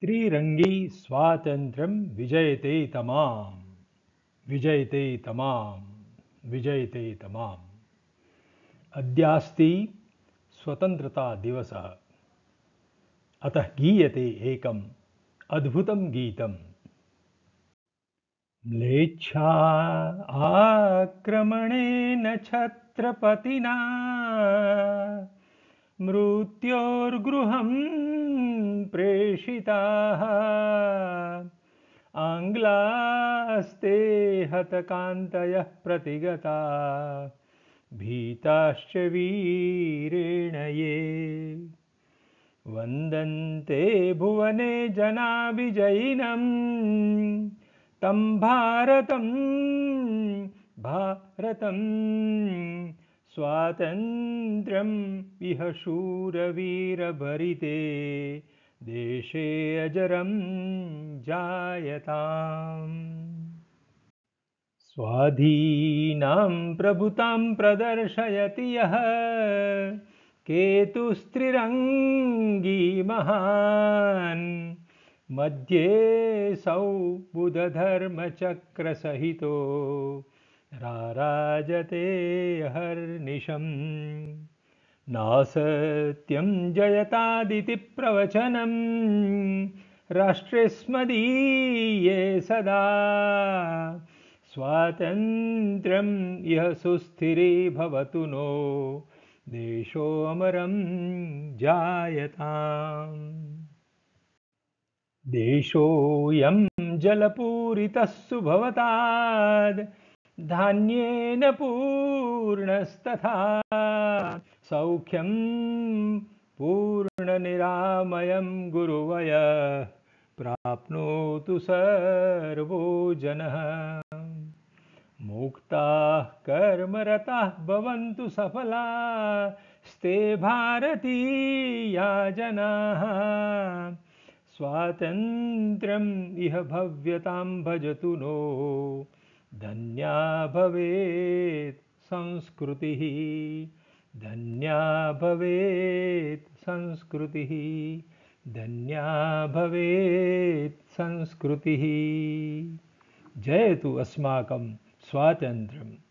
त्रिरंगी स्वातंत्र्यं विजयते तमाम, विजयते तमाम, विजयते तमाम। अद्यास्ति स्वतंत्रता दिवसः। अतः गीयते एकम् अद्भुतं गीतम्। म्लेच्छा आक्रमणेन छत्रपतिना मृत्योर्गृहं प्रेषिताः। आङ्ग्लास्ते हतकान्तयः प्रतिगता भीताश्च वीरेण ये। वन्दन्ते भुवने जना विजयिनम् तं भारतं भारतं। स्वातन्त्र्यम् इह शूरवीरभरिते देशे अजरं जायताम्। स्वाधीनां प्रभुतां प्रदर्शयति यः केतुस्त्रिरङ्गी महान्। मध्ये सौ बुधधर्मचक्रसहितो राराजते हर्निशम्। नासत्यं जयतादिति प्रवचनम् राष्ट्रेस्मदीये सदा। स्वातन्त्र्यम् इह सुस्थिरे भवतु नो देशो अमरं जायताम्। देशोऽयं जलपूरितः सुभवताद् धान्येन पूर्णस्तथा। सौख्यं पूर्णनिरामयं गुरुवयः प्राप्नोतु सर्वो जनः। मुक्ताः कर्मरताः भवन्तु सफलास्ते भारतीया जनाः। स्वातन्त्र्यम् इह भव्यतां भजतु नो धन्या भवेत् संस्कृतिः, धन्या भवेत् संस्कृतिः, धन्या भवेत् संस्कृतिः। जयतु अस्माकं स्वातन्त्र्यम्।